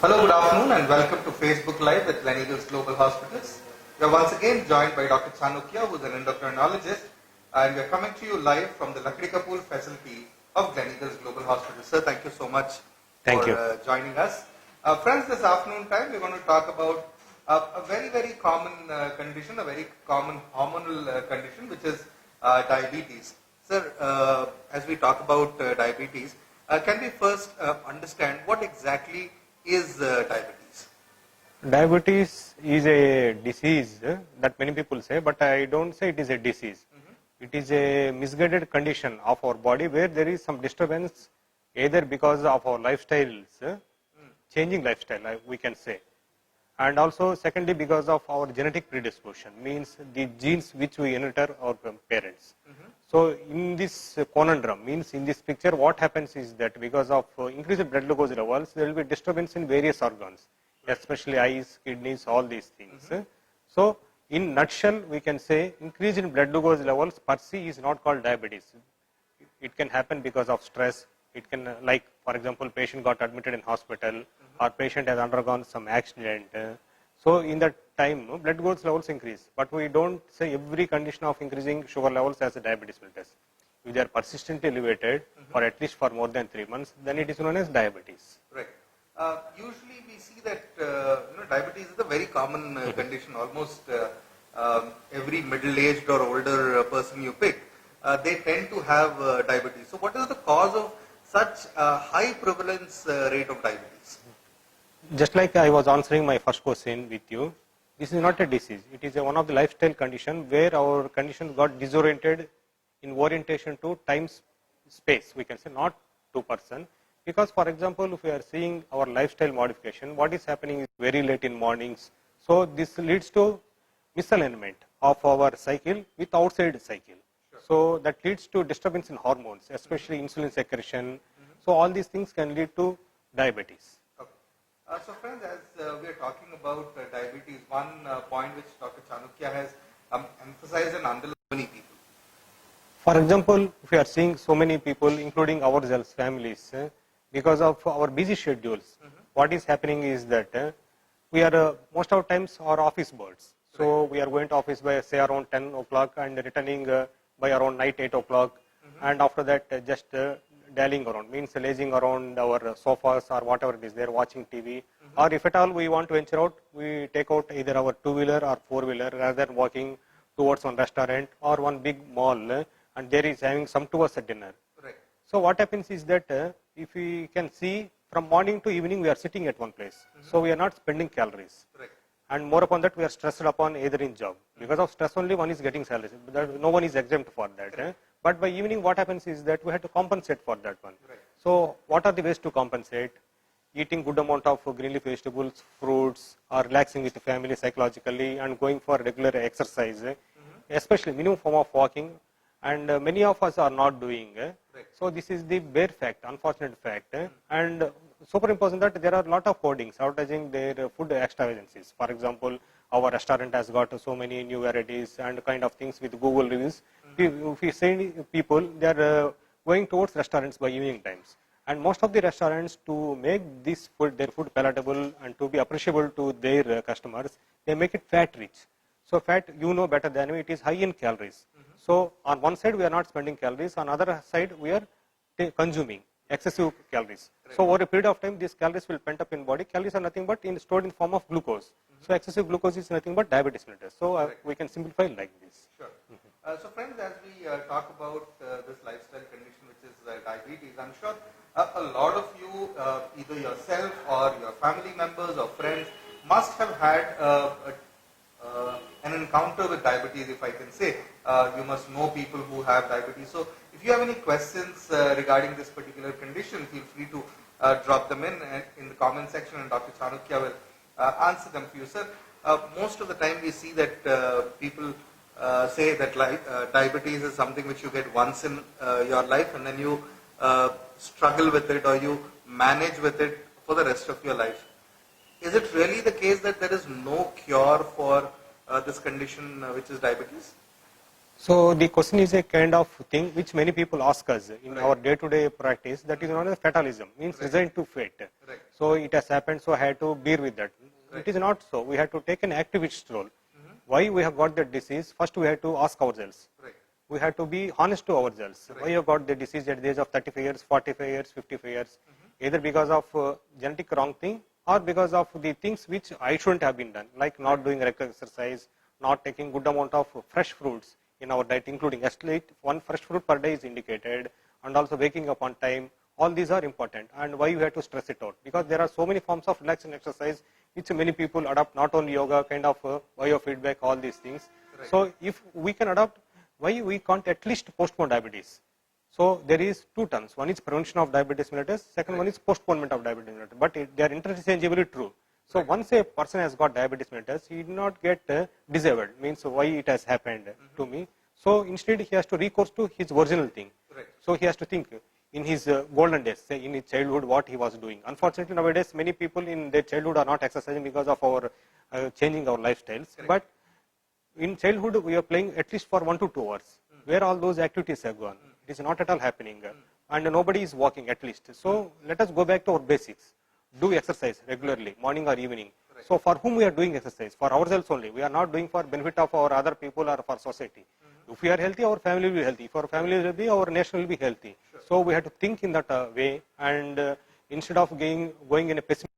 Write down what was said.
Hello, good afternoon and welcome to Facebook Live with Gleneagles Global Hospitals. We are once again joined by Dr. Chanukya, who is an endocrinologist, and we are coming to you live from the Lakdi Kapoor facility of Gleneagles Global Hospitals. Sir, thank you so much for joining us. Friends, this afternoon time we are going to talk about a very common condition, a very common hormonal condition, which is diabetes. Sir, as we talk about diabetes, can we first understand what exactly is diabetes? Diabetes is a disease that many people say, but I don't say it is a disease. It is a misguided condition of our body where there is some disturbance either because of our lifestyles, changing lifestyle, we can say. And also secondly because of our genetic predisposition, means the genes which we inherit our parents. So in this conundrum, means in this picture what happens is that because of increased blood glucose levels, there will be disturbance in various organs, especially eyes, kidneys, all these things. So in nutshell, we can say increase in blood glucose levels per se is not called diabetes. It can happen because of stress. It can, like for example, patient got admitted in hospital or patient has undergone some accident. So in that time, blood glucose levels increase, but we don't say every condition of increasing sugar levels as a diabetes mellitus. If they are persistently elevated for at least for more than 3 months, then it is known as diabetes. Right. Usually we see that diabetes is a very common condition. Almost every middle-aged or older person you pick, they tend to have diabetes. So what is the cause of such a high prevalence rate of diabetes? Just like I was answering my first question with you, this is not a disease. It is one of the lifestyle condition where our condition got disoriented in orientation to time space. We can say not to person. Because for example, if we are seeing our lifestyle modification, what is happening is very late in mornings. So this leads to misalignment of our cycle with outside cycle. So that leads to disturbance in hormones, especially insulin secretion. So all these things can lead to diabetes. So friends, as we are talking about diabetes, one point which Dr. Chanukya has emphasized and underlined many people. For example, if we are seeing so many people, including ourselves, families, because of our busy schedules, what is happening is that we are most of the times are office birds. So we are going to office by say around 10 o'clock and returning by around night 8 o'clock, and after that just dallying around, means lazing around our sofas or whatever it is there, watching TV. Or if at all we want to venture out, we take out either our two-wheeler or four-wheeler rather than walking towards one restaurant or one big mall, and there is having some towards a dinner. Right. So what happens is that if we can see from morning to evening we are sitting at one place. So we are not spending calories. Right. And more upon that we are stressed upon either in job. Because of stress only one is getting salary. No one is exempt for that. But by evening what happens is that we have to compensate for that one. Right. So what are the ways to compensate? Eating good amount of green leaf vegetables, fruits, or relaxing with the family psychologically and going for regular exercise, especially minimum form of walking, and many of us are not doing. So this is the bare fact, unfortunate fact. And superimposing that there are a lot of codings advertising their food extravagancies. For example, our restaurant has got so many new varieties and kind of things with Google reviews. If we see people, they are going towards restaurants by evening times. And most of the restaurants, to make this food, their food palatable and to be appreciable to their customers, they make it fat rich. So fat, you know better than me, it is high in calories. So on one side we are not spending calories, on other side we are consuming excessive calories. So over a period of time these calories will pent up in body. Calories are nothing but stored in form of glucose. So excessive glucose is nothing but diabetes mellitus. So we can simplify like this. Sure. So friends, as we talk about this lifestyle condition which is diabetes, I'm sure a lot of you, either yourself or your family members or friends, must have had an encounter with diabetes, if I can say. You must know people who have diabetes. So if you have any questions regarding this particular condition, feel free to drop them in the comment section, and Dr. Chanukya will answer them for you, sir. Most of the time we see that people say that diabetes is something which you get once in your life and then you struggle with it or you manage with it for the rest of your life. Is it really the case that there is no cure for this condition which is diabetes? So the question is a kind of thing which many people ask us in our day-to-day practice. That is known as fatalism, means resigned to fate. Right. So it has happened, so I had to bear with that. It is not so. We have to take an activist role. Why we have got that disease? First, we have to ask ourselves. Right. We have to be honest to ourselves. Why you got the disease at the age of 35 years, 45 years, 55 years? Either because of genetic wrong thing or because of the things which I shouldn't have been done, like not doing regular exercise, not taking good amount of fresh fruits in our diet, including at least one fresh fruit per day is indicated, and also waking up on time. All these are important. And why you have to stress it out? Because there are so many forms of relaxing exercise which many people adopt, not only yoga, kind of biofeedback, all these things. Right. So if we can adopt, why we can't at least postpone diabetes? So there is two terms. One is prevention of diabetes mellitus. Second one is postponement of diabetes mellitus. But they are interchangeably true. So once a person has got diabetes mellitus, he did not get disabled. Means why it has happened to me. So instead he has to recourse to his original thing. Right. So he has to think in his golden days, say in his childhood, what he was doing. Unfortunately, nowadays many people in their childhood are not exercising because of our changing our lifestyles. Correct. But in childhood, we are playing at least for 1 to 2 hours. Where all those activities have gone? It is not at all happening, and nobody is walking at least. So let us go back to our basics. Do exercise regularly, morning or evening. Right. So for whom we are doing exercise? For ourselves only. We are not doing for benefit of our other people or for society. If we are healthy, our family will be healthy. If our family will be, our nation will be healthy. So we have to think in that way, and instead of going in a pessimistic